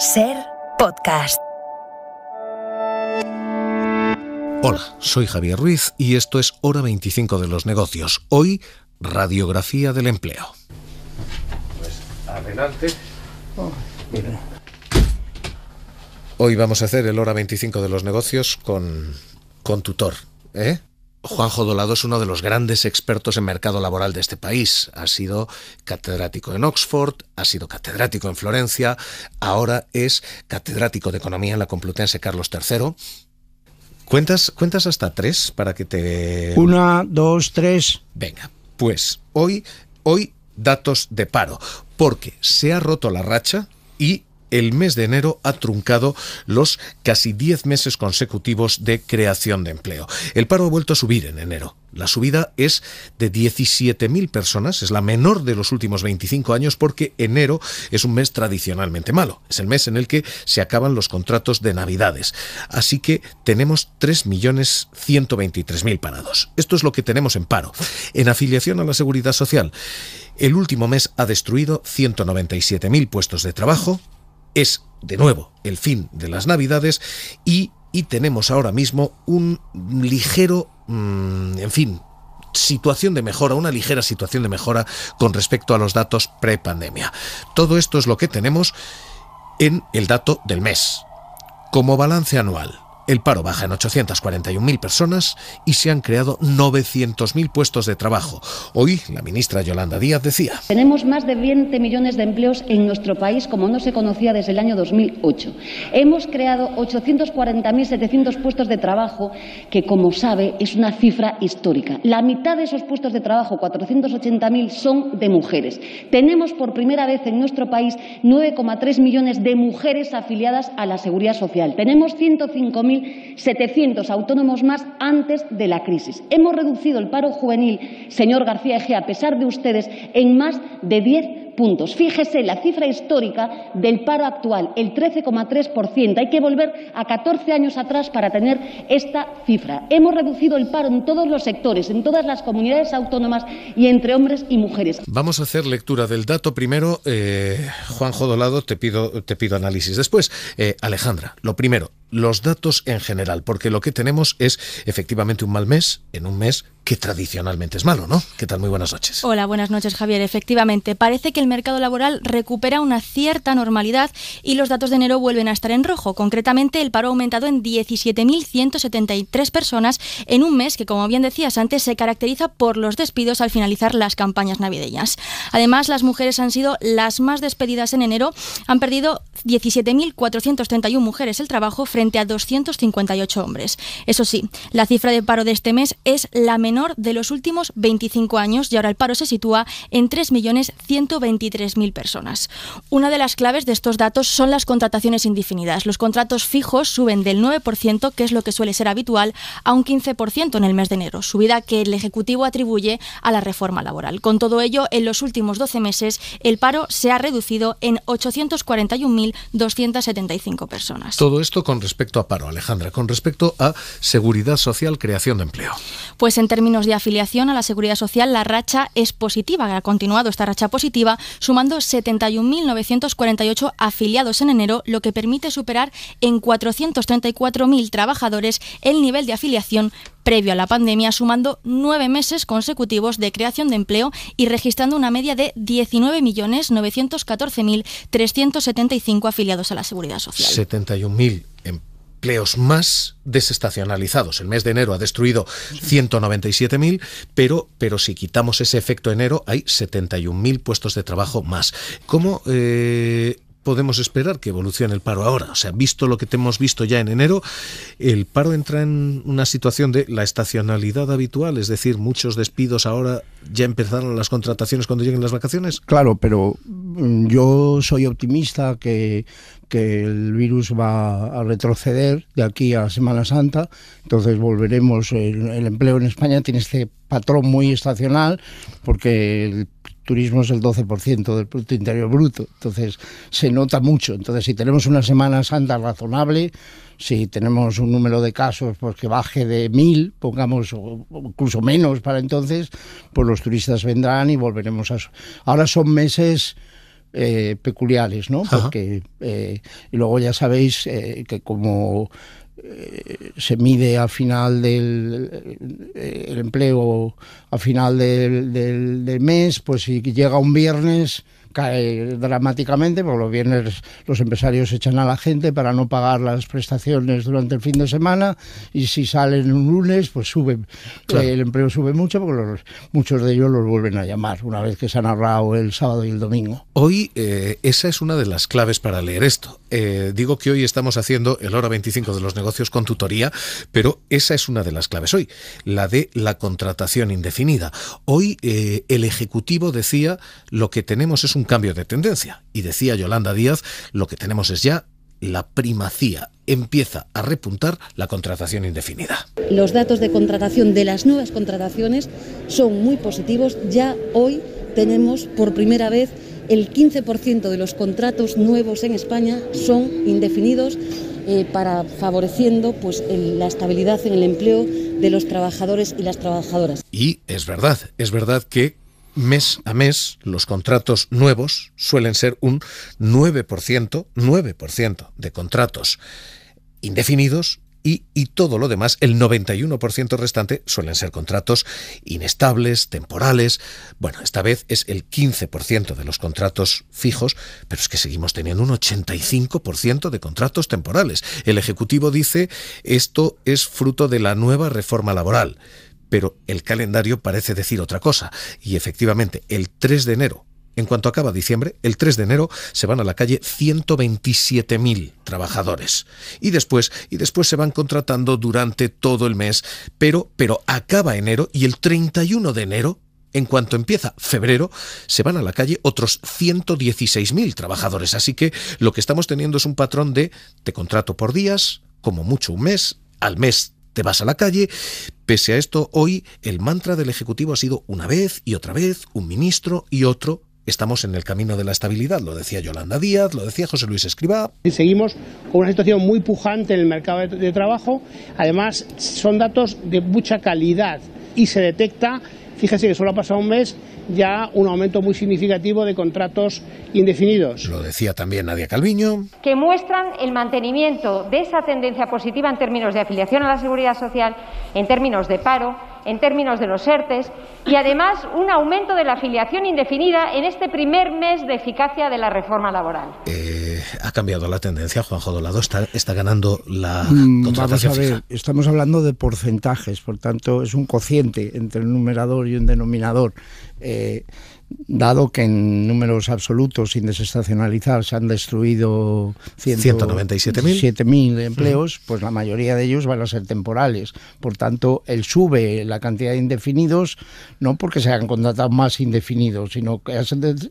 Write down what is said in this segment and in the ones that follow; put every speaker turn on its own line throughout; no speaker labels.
SER Podcast.
Hola, soy Javier Ruiz y esto es Hora 25 de los negocios. Hoy, radiografía del empleo. Pues adelante. Mira. Hoy vamos a hacer el Hora 25 de los negocios con tutor, Juanjo Dolado es uno de los grandes expertos en mercado laboral de este país. Ha sido catedrático en Oxford, ha sido catedrático en Florencia, ahora es catedrático de Economía en la Complutense Carlos III. ¿Cuentas hasta 3 para que te...
1, 2, 3.
Venga, pues hoy datos de paro, porque se ha roto la racha y el mes de enero ha truncado los casi 10 meses consecutivos de creación de empleo. El paro ha vuelto a subir en enero. La subida es de 17.000 personas, es la menor de los últimos 25 años porque enero es un mes tradicionalmente malo. Es el mes en el que se acaban los contratos de Navidades. Así que tenemos 3.123.000 parados. Esto es lo que tenemos en paro. En afiliación a la Seguridad Social, el último mes ha destruido 197.000 puestos de trabajo. Es, de nuevo, el fin de las Navidades y tenemos ahora mismo un ligero, situación de mejora, una ligera situación de mejora con respecto a los datos pre-pandemia. Todo esto es lo que tenemos en el dato del mes. Como balance anual, el paro baja en 841.000 personas y se han creado 900.000 puestos de trabajo. Hoy, la ministra Yolanda Díaz decía:
tenemos más de 20 millones de empleos en nuestro país como no se conocía desde el año 2008. Hemos creado 840.700 puestos de trabajo, que como sabe es una cifra histórica. La mitad de esos puestos de trabajo, 480.000, son de mujeres. Tenemos por primera vez en nuestro país 9,3 millones de mujeres afiliadas a la Seguridad Social. Tenemos 105.700 autónomos más antes de la crisis. Hemos reducido el paro juvenil, señor García Egea, a pesar de ustedes, en más de 10 puntos. Fíjese la cifra histórica del paro actual, el 13,3%. Hay que volver a 14 años atrás para tener esta cifra. Hemos reducido el paro en todos los sectores, en todas las comunidades autónomas y entre hombres y mujeres.
Vamos a hacer lectura del dato. Primero, Juanjo Dolado, te pido análisis. Después, Alejandra, lo primero, los datos en general, porque lo que tenemos es efectivamente un mal mes, en un mes que tradicionalmente es malo, ¿no? ¿Qué tal? Muy buenas noches.
Hola, buenas noches, Javier. Efectivamente, parece que el mercado laboral recupera una cierta normalidad y los datos de enero vuelven a estar en rojo. Concretamente, el paro ha aumentado en 17.173 personas en un mes que, como bien decías antes, se caracteriza por los despidos al finalizar las campañas navideñas. Además, las mujeres han sido las más despedidas en enero. Han perdido 17.431 mujeres el trabajo frente a 258 hombres. Eso sí, la cifra de paro de este mes es la menor de los últimos 25 años y ahora el paro se sitúa en 3.123.000 personas. Una de las claves de estos datos son las contrataciones indefinidas. Los contratos fijos suben del 9%, que es lo que suele ser habitual, a un 15% en el mes de enero, subida que el Ejecutivo atribuye a la reforma laboral. Con todo ello, en los últimos 12 meses, el paro se ha reducido en 841.275 personas.
Todo esto con respecto a paro, Alejandra. Con respecto a Seguridad Social, creación de empleo.
Pues en términos de afiliación a la Seguridad Social, la racha es positiva. Ha continuado esta racha positiva, sumando 71.948 afiliados en enero, lo que permite superar en 434.000 trabajadores el nivel de afiliación previo a la pandemia, sumando 9 meses consecutivos de creación de empleo y registrando una media de 19.914.375 afiliados a la Seguridad Social.
71.000 empleos más desestacionalizados. El mes de enero ha destruido 197.000, pero si quitamos ese efecto enero, hay 71.000 puestos de trabajo más. ¿Cómo podemos esperar que evolucione el paro ahora? O sea, visto lo que hemos visto ya en enero, el paro entra en una situación de la estacionalidad habitual, es decir, muchos despidos ahora, ya empezaron las contrataciones cuando lleguen las vacaciones.
Claro, pero yo soy optimista que el virus va a retroceder de aquí a Semana Santa, entonces volveremos. El empleo en España tiene este patrón muy estacional porque el turismo es el 12% del Producto Interior Bruto, entonces se nota mucho. Entonces, si tenemos una Semana Santa razonable, si tenemos un número de casos pues que baje de 1.000, pongamos, o incluso menos para entonces, pues los turistas vendrán y volveremos a... Ahora son meses peculiares, ¿no? Porque y luego ya sabéis que como se mide al final el empleo al final del mes, pues si llega un viernes cae dramáticamente, porque los viernes los empresarios echan a la gente para no pagar las prestaciones durante el fin de semana, y si salen un lunes, pues sube, claro. El empleo sube mucho, porque muchos de ellos los vuelven a llamar una vez que se han ahorrado el sábado y el domingo.
Hoy esa es una de las claves para leer esto. Digo que hoy estamos haciendo el Hora 25 de los negocios con tutoría, pero esa es una de las claves hoy, la de la contratación indefinida. Hoy el Ejecutivo decía, lo que tenemos es un cambio de tendencia, y decía Yolanda Díaz, lo que tenemos es ya la primacía, empieza a repuntar la contratación indefinida.
Los datos de contratación de las nuevas contrataciones son muy positivos. Ya hoy tenemos por primera vez el 15% de los contratos nuevos en España son indefinidos, para favoreciendo pues la estabilidad en el empleo de los trabajadores y las trabajadoras.
Y es verdad que mes a mes los contratos nuevos suelen ser un 9% de contratos indefinidos, y todo lo demás, el 91% restante, suelen ser contratos inestables, temporales. Bueno, esta vez es el 15% de los contratos fijos, pero es que seguimos teniendo un 85% de contratos temporales. El Ejecutivo dice, esto es fruto de la nueva reforma laboral, pero el calendario parece decir otra cosa, y efectivamente el 3 de enero, en cuanto acaba diciembre, el 3 de enero se van a la calle 127.000 trabajadores. Y después se van contratando durante todo el mes, pero acaba enero, y el 31 de enero, en cuanto empieza febrero, se van a la calle otros 116.000 trabajadores. Así que lo que estamos teniendo es un patrón de te contrato por días, como mucho un mes, al mes te vas a la calle. Pese a esto, hoy el mantra del Ejecutivo ha sido una vez y otra vez, un ministro y otro. Estamos en el camino de la estabilidad, lo decía Yolanda Díaz, lo decía José Luis Escrivá.
Seguimos con una situación muy pujante en el mercado de trabajo. Además, son datos de mucha calidad y se detecta, fíjese que solo ha pasado un mes, ya un aumento muy significativo de contratos indefinidos.
Lo decía también Nadia Calviño.
Que muestran el mantenimiento de esa tendencia positiva en términos de afiliación a la Seguridad Social, en términos de paro, en términos de los ERTES, y además un aumento de la afiliación indefinida en este primer mes de eficacia de la reforma laboral.
Ha cambiado la tendencia, Juanjo Dolado, está ganando la contratación fija.
Vamos a ver, estamos hablando de porcentajes, por tanto es un cociente entre un numerador y un denominador. Dado que en números absolutos, sin desestacionalizar, se han destruido 197.000 empleos, pues la mayoría de ellos van a ser temporales. Por tanto, él sube la cantidad de indefinidos, no porque se hayan contratado más indefinidos, sino que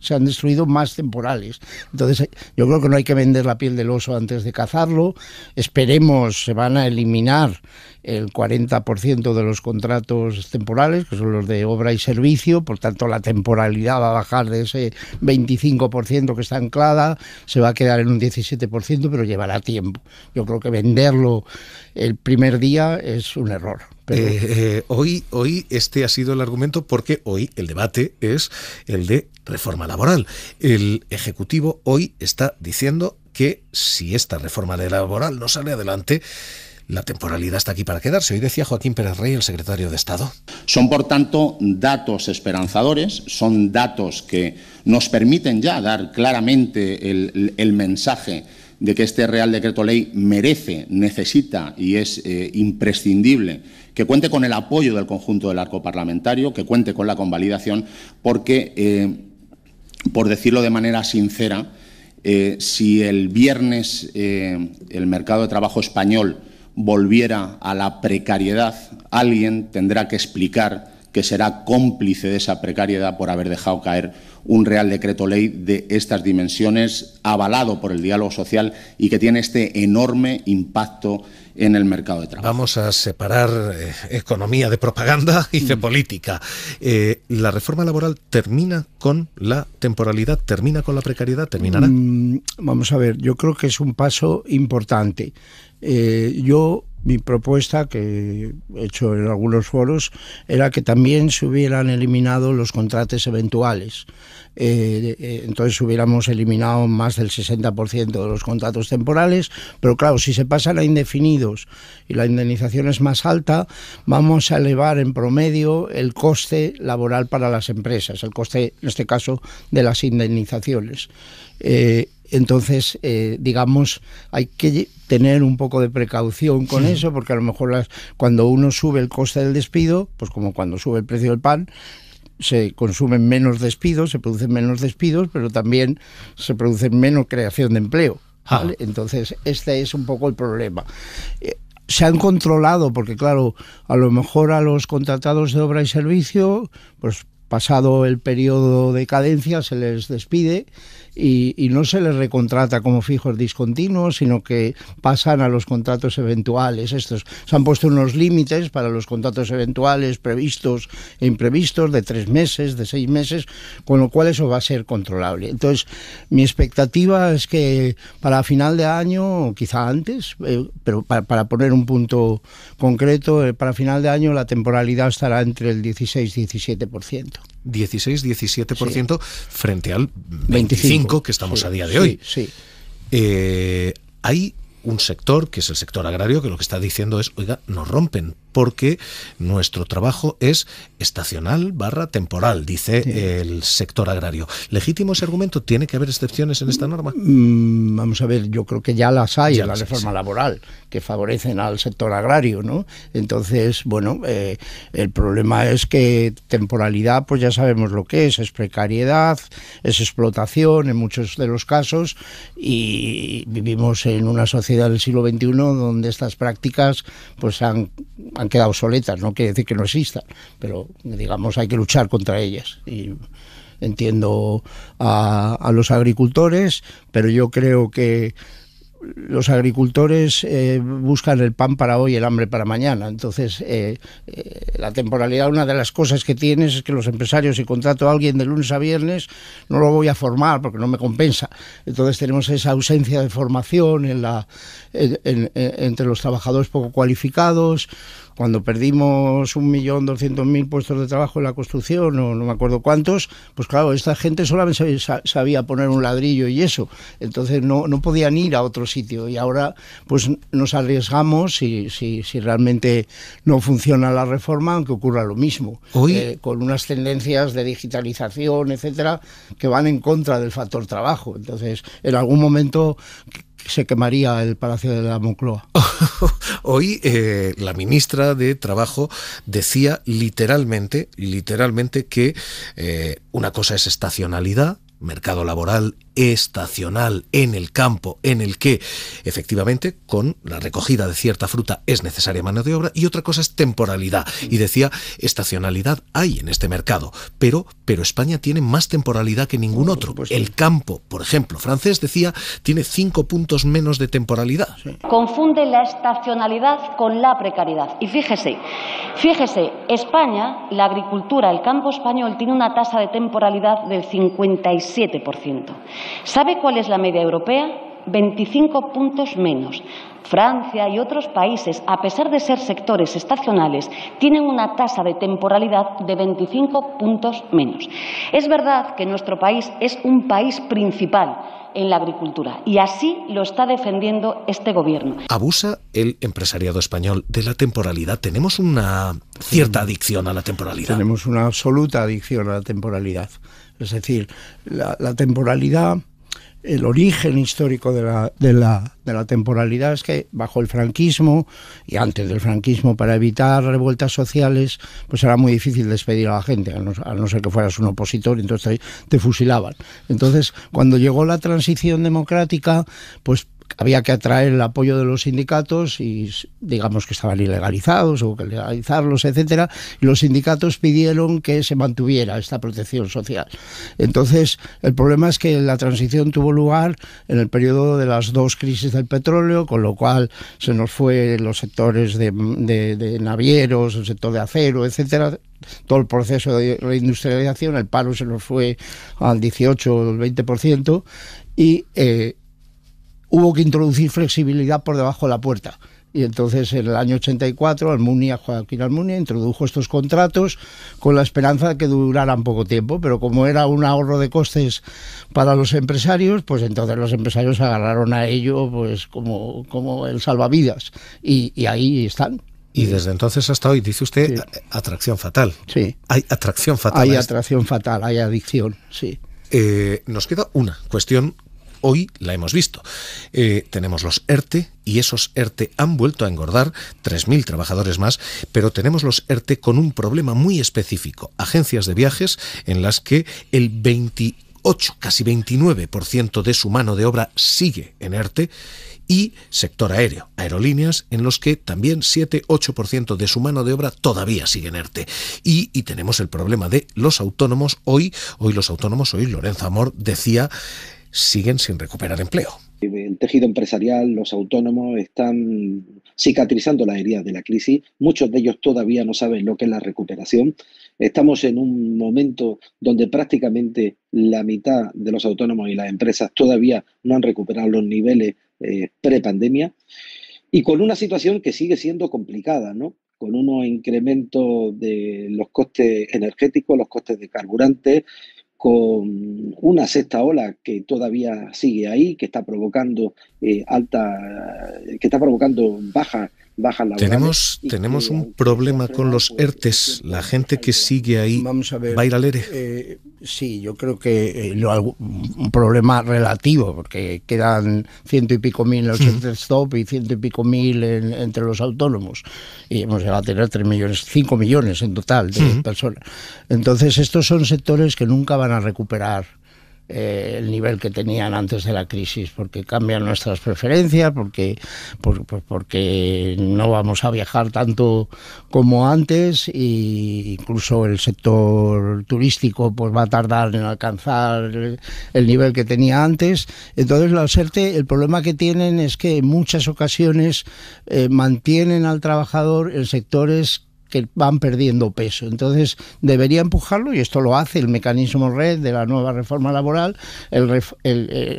se han destruido más temporales. Entonces, yo creo que no hay que vender la piel del oso antes de cazarlo. Esperemos, se van a eliminar el 40% de los contratos temporales, que son los de obra y servicio. Por tanto, la temporalidad va a bajar de ese 25% que está anclada, se va a quedar en un 17%, pero llevará tiempo. Yo creo que venderlo el primer día es un error. Pero
hoy este ha sido el argumento, porque hoy el debate es el de reforma laboral. El Ejecutivo hoy está diciendo que si esta reforma laboral no sale adelante, la temporalidad está aquí para quedarse. Hoy decía Joaquín Pérez Rey, el secretario de Estado.
Son, por tanto, datos esperanzadores, son datos que nos permiten ya dar claramente el mensaje de que este Real Decreto Ley merece, necesita y es imprescindible que cuente con el apoyo del conjunto del arco parlamentario, que cuente con la convalidación, porque, por decirlo de manera sincera, si el viernes el mercado de trabajo español volviera a la precariedad, alguien tendrá que explicar que será cómplice de esa precariedad por haber dejado caer un Real Decreto Ley de estas dimensiones, avalado por el diálogo social y que tiene este enorme impacto en el mercado de trabajo.
Vamos a separar economía de propaganda y de política. ¿La reforma laboral termina con la temporalidad, termina con la precariedad, terminará?
Vamos a ver, yo creo que es un paso importante. Yo Mi propuesta, que he hecho en algunos foros, era que también se hubieran eliminado los contratos eventuales. Entonces hubiéramos eliminado más del 60% de los contratos temporales, pero claro, si se pasan a indefinidos y la indemnización es más alta, vamos a elevar en promedio el coste laboral para las empresas, el coste, en este caso, de las indemnizaciones. Entonces, digamos, hay que tener un poco de precaución con eso, porque a lo mejor cuando uno sube el coste del despido, pues como cuando sube el precio del pan, se consumen menos despidos, se producen menos despidos, pero también se produce menos creación de empleo, ¿vale? Entonces, este es un poco el problema. Se han controlado, porque claro, a lo mejor a los contratados de obra y servicio, pues pasado el periodo de cadencia se les despide y no se les recontrata como fijos discontinuos, sino que pasan a los contratos eventuales. Estos se han puesto unos límites para los contratos eventuales previstos e imprevistos de 3 meses, de 6 meses, con lo cual eso va a ser controlable. Entonces, mi expectativa es que para final de año, o quizá antes, pero para poner un punto concreto, para final de año la temporalidad estará entre el 16-17%.
16-17% frente al 25% que estamos a día de hoy.
Sí.
Hay un sector, que es el sector agrario, que lo que está diciendo es, oiga, nos rompen, porque nuestro trabajo es estacional / temporal, dice el sector agrario. ¿Legítimo ese argumento? ¿Tiene que haber excepciones en esta norma?
Vamos a ver, yo creo que ya las hay en la reforma laboral, que favorecen al sector agrario, ¿no? Entonces, bueno, el problema es que temporalidad, pues ya sabemos lo que es precariedad, es explotación en muchos de los casos, y vivimos en una sociedad del siglo XXI donde estas prácticas pues han quedado obsoletas. No quiere decir que no existan, pero digamos hay que luchar contra ellas. Y entiendo a los agricultores, pero yo creo que los agricultores buscan el pan para hoy, el hambre para mañana. Entonces, la temporalidad, una de las cosas que tienes es que los empresarios, si contrato a alguien de lunes a viernes, no lo voy a formar porque no me compensa. Entonces tenemos esa ausencia de formación entre los trabajadores poco cualificados. Cuando perdimos 1.200.000 puestos de trabajo en la construcción, o no me acuerdo cuántos, pues claro, esta gente solamente sabía poner un ladrillo y eso. Entonces no podían ir a otro sitio. Y ahora pues nos arriesgamos, si realmente no funciona la reforma, aunque ocurra lo mismo. Con unas tendencias de digitalización, etcétera, que van en contra del factor trabajo. Entonces, en algún momento se quemaría el Palacio de la Moncloa.
Hoy la ministra de Trabajo decía literalmente que una cosa es estacionalidad, mercado laboral estacional en el campo, en el que efectivamente con la recogida de cierta fruta es necesaria mano de obra, y otra cosa es temporalidad. Y decía, estacionalidad hay en este mercado, pero España tiene más temporalidad que ningún otro. El campo, por ejemplo, francés, decía, tiene 5 puntos menos de temporalidad.
Confunde la estacionalidad con la precariedad. Y fíjese, España, la agricultura, el campo español tiene una tasa de temporalidad del 57%. ¿Sabe cuál es la media europea? 25 puntos menos. Francia y otros países, a pesar de ser sectores estacionales, tienen una tasa de temporalidad de 25 puntos menos. Es verdad que nuestro país es un país principal en la agricultura, y así lo está defendiendo este gobierno.
¿Abusa el empresariado español de la temporalidad? ¿Tenemos una cierta adicción a la temporalidad?
Tenemos una absoluta adicción a la temporalidad. Es decir, la temporalidad, el origen histórico de la temporalidad es que bajo el franquismo y antes del franquismo, para evitar revueltas sociales, pues era muy difícil despedir a la gente, a no ser que fueras un opositor, entonces te fusilaban. Entonces, cuando llegó la transición democrática, pues había que atraer el apoyo de los sindicatos, y digamos que estaban ilegalizados o que legalizarlos, etcétera, y los sindicatos pidieron que se mantuviera esta protección social. Entonces, el problema es que la transición tuvo lugar en el periodo de las 2 crisis del petróleo, con lo cual se nos fue los sectores de navieros, el sector de acero, etcétera, todo el proceso de reindustrialización, el paro se nos fue al 18 o el 20%, y hubo que introducir flexibilidad por debajo de la puerta. Y entonces en el año 84 Joaquín Almunia introdujo estos contratos con la esperanza de que duraran poco tiempo, pero como era un ahorro de costes para los empresarios, pues entonces los empresarios agarraron a ello pues como el salvavidas y ahí están.
Y desde entonces hasta hoy, dice usted,
Sí.
atracción fatal.
Sí.
Hay atracción fatal.
Hay atracción fatal, hay adicción, sí.
Nos queda una cuestión. Hoy la hemos visto. Tenemos los ERTE y esos ERTE han vuelto a engordar, 3.000 trabajadores más, pero tenemos los ERTE con un problema muy específico. Agencias de viajes en las que el 28, casi 29% de su mano de obra sigue en ERTE, y sector aéreo, aerolíneas, en los que también 7-8% de su mano de obra todavía sigue en ERTE. Y tenemos el problema de los autónomos. Hoy Lorenzo Amor decía, siguen sin recuperar empleo.
El tejido empresarial, los autónomos están cicatrizando las heridas de la crisis. Muchos de ellos todavía no saben lo que es la recuperación. Estamos en un momento donde prácticamente la mitad de los autónomos y las empresas todavía no han recuperado los niveles prepandemia, y con una situación que sigue siendo complicada, ¿no? Con unos incrementos de los costes energéticos, los costes de carburantes, con una sexta ola que todavía sigue ahí, que está provocando bajas laborales.
Tenemos un problema con los ERTES. La gente que sigue ahí va a ir al ERE.
Sí, yo creo que un problema relativo, porque quedan 100 y pico mil en los ERTES top y 100 y pico mil entre los autónomos. Y hemos llegado a tener 5 millones en total de personas. Entonces, estos son sectores que nunca van a recuperar el nivel que tenían antes de la crisis, porque cambian nuestras preferencias, porque no vamos a viajar tanto como antes, e incluso el sector turístico pues va a tardar en alcanzar el nivel que tenía antes. Entonces los ERTE, el problema que tienen es que en muchas ocasiones mantienen al trabajador en sectores que van perdiendo peso. Entonces debería empujarlo, y esto lo hace el mecanismo RED de la nueva reforma laboral, el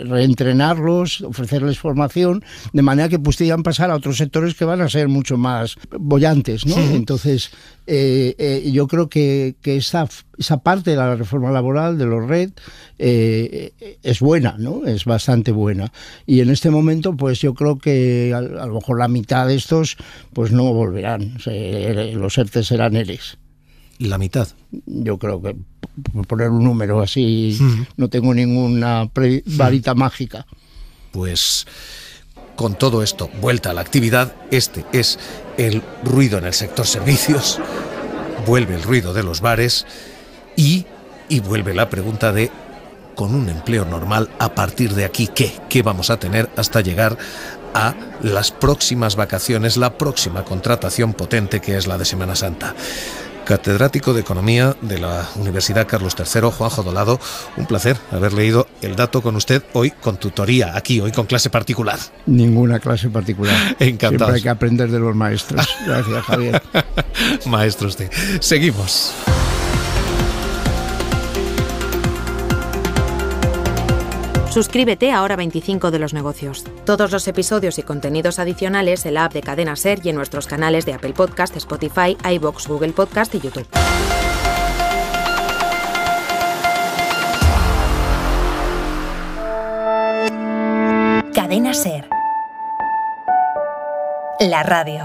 reentrenarlos, ofrecerles formación, de manera que pudieran pasar a otros sectores que van a ser mucho más bollantes, ¿no? Entonces yo creo que esa parte de la reforma laboral de los RED es buena, ¿no? Es bastante buena. Y en este momento, pues yo creo que a lo mejor la mitad de estos pues no volverán. Los ERTE serán ERES.
¿La mitad?
Yo creo que, por poner un número así, no tengo ninguna varita mágica.
Pues con todo esto, vuelta a la actividad, este es el ruido en el sector servicios, vuelve el ruido de los bares y vuelve la pregunta de, con un empleo normal, a partir de aquí, ¿qué vamos a tener hasta llegar a las próximas vacaciones, la próxima contratación potente que es la de Semana Santa? Catedrático de Economía de la Universidad Carlos III, Juanjo Dolado, un placer haber leído el dato con usted hoy con tutoría, aquí, hoy con clase particular.
Ninguna clase particular.
Encantado.
Siempre hay que aprender de los maestros. Gracias, Javier.
Maestro usted. Seguimos.
Suscríbete a Hora 25 de los negocios. Todos los episodios y contenidos adicionales en la app de Cadena SER y en nuestros canales de Apple Podcast, Spotify, iVoox, Google Podcast y YouTube.
Cadena SER. La radio.